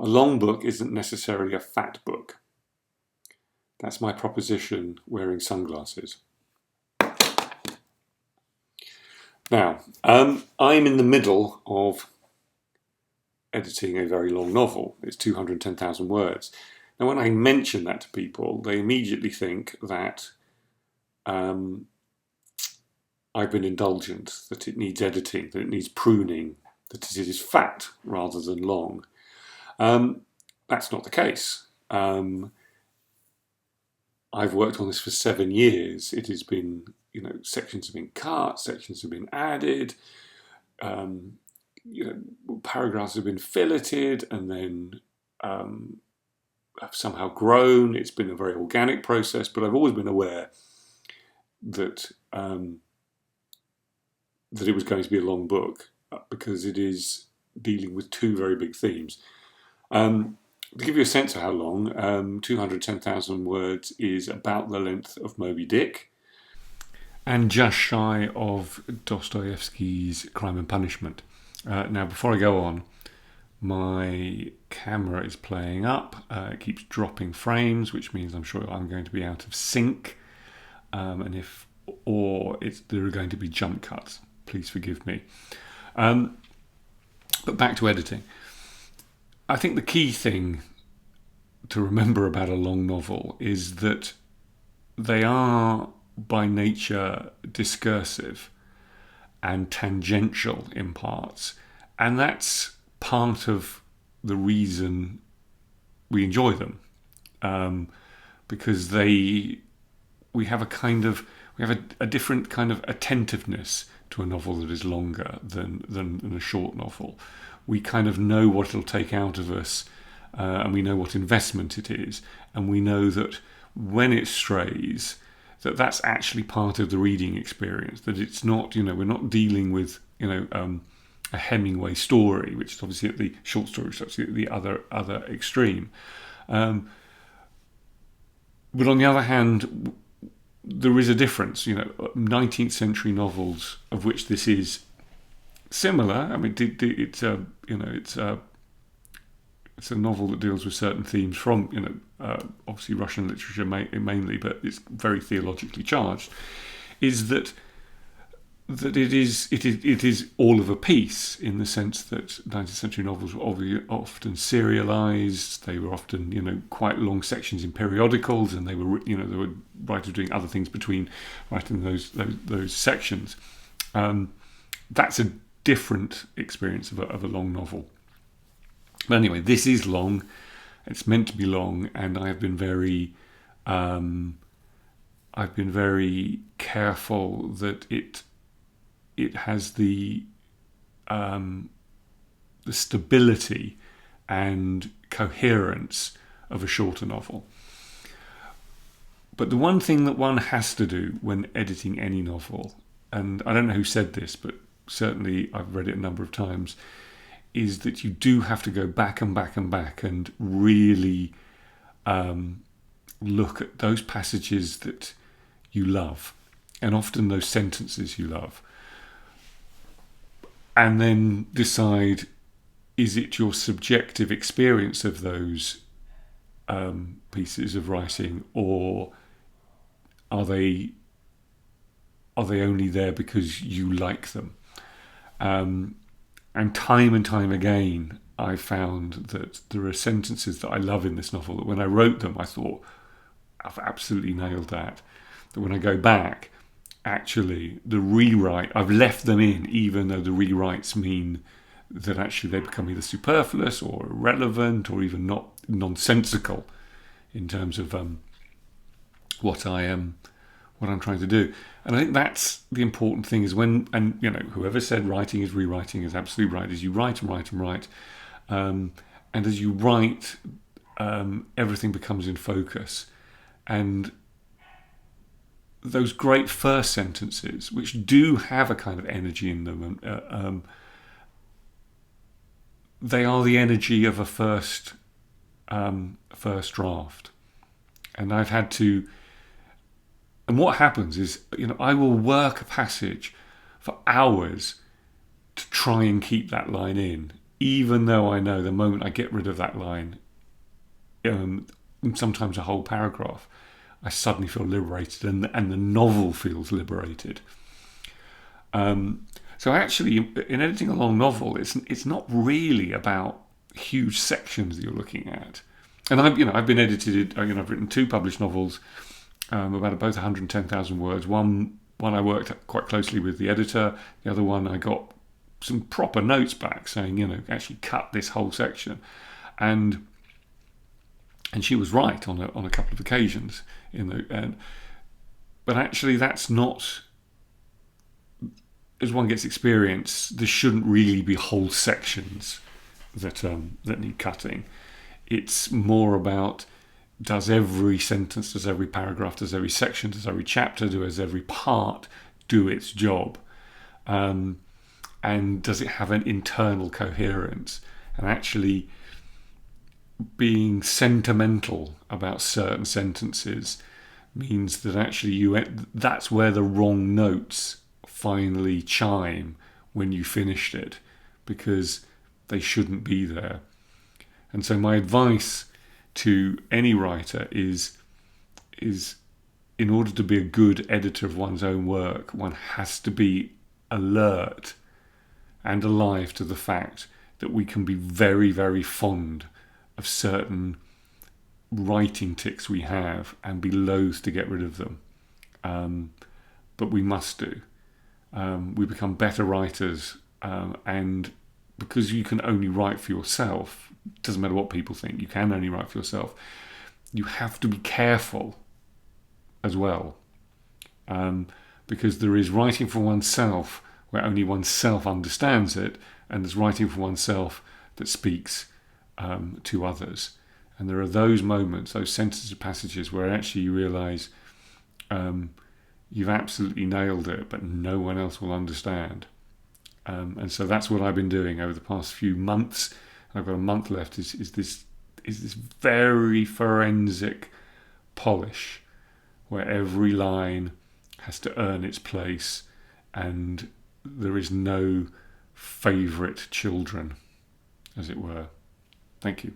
A long book isn't necessarily a fat book. That's my proposition wearing sunglasses. Now, I'm in the middle of editing a very long novel. It's 210,000 words. Now, when I mention that to people, they immediately think that I've been indulgent, that it needs editing, that it needs pruning, that it is fat rather than long. That's not the case. I've worked on this for 7 years. It has been, sections have been cut, sections have been added, paragraphs have been filleted and then have somehow grown. It's been a very organic process, but I've always been aware that that it was going to be a long book because it is dealing with two very big themes. To give you a sense of how long, 210,000 words is about the length of Moby Dick and just shy of Dostoevsky's Crime and Punishment. Now, before I go on, my camera is playing up. It keeps dropping frames, which means I'm sure I'm going to be out of sync. There are going to be jump cuts. Please forgive me. But back to editing. I think the key thing to remember about a long novel is that they are by nature discursive and tangential in parts, and that's part of the reason we enjoy them, because we have a different kind of attentiveness to a novel that is longer than a short novel. We kind of know what it'll take out of us, and we know what investment it is, and we know that when it strays, that's actually part of the reading experience. That it's not, we're not dealing with, a Hemingway story, which is obviously at the short story, which is actually at the other extreme. But on the other hand, there is a difference. 19th century novels, of which this is similar. I mean, it's a novel that deals with certain themes from, obviously Russian literature mainly, but it's very theologically charged. Is that it is all of a piece in the sense that 19th century novels were often serialized. They were often, quite long sections in periodicals, and they were, there were writers doing other things between writing those sections. That's a different experience of a long novel. But anyway, this is long. It's meant to be long, and I've been very careful that it has the stability and coherence of a shorter novel. But the one thing that one has to do when editing any novel, and I don't know who said this, but certainly I've read it a number of times, is that you do have to go back and back and back and really look at those passages that you love, and often those sentences you love, and then decide, is it your subjective experience of those pieces of writing, or are they only there because you like them? And time again, I found that there are sentences that I love in this novel that when I wrote them, I thought, I've absolutely nailed that. But when I go back, actually, the rewrite, I've left them in, even though the rewrites mean that actually they become either superfluous or irrelevant or even not nonsensical in terms of what I'm trying to do. And I think that's the important thing is whoever said writing is rewriting is absolutely right, is you write and write and write. And as you write, everything becomes in focus. And those great first sentences, which do have a kind of energy in them, they are the energy of a first draft. And I've had to... And what happens is, I will work a passage for hours to try and keep that line in. even though I know the moment I get rid of that line, sometimes a whole paragraph, I suddenly feel liberated, and the novel feels liberated. So actually, in editing a long novel, it's not really about huge sections that you're looking at. And I've been edited. I've written 2 published novels, about both 110,000 words. One I worked quite closely with the editor. The other one I got some proper notes back saying, actually cut this whole section, and she was right on a couple of occasions. But actually, that's not. As one gets experience, there shouldn't really be whole sections that need cutting. It's more about, does every sentence, does every paragraph, does every section, does every chapter, does every part do its job? And does it have an internal coherence? And actually being sentimental about certain sentences means that actually that's where the wrong notes finally chime when you finished it, because they shouldn't be there. And so my advice to any writer is in order to be a good editor of one's own work, one has to be alert and alive to the fact that we can be very, very fond of certain writing tics we have and be loath to get rid of them. But we must do. We become better writers, and because you can only write for yourself, it doesn't matter what people think, you can only write for yourself, you have to be careful as well, because there is writing for oneself where only oneself understands it, and there's writing for oneself that speaks to others. And there are those moments, those sentences or passages where actually you realise you've absolutely nailed it, but no one else will understand. And so that's what I've been doing over the past few months. I've got a month left. Is this very forensic polish where every line has to earn its place, and there is no favourite children, as it were. Thank you.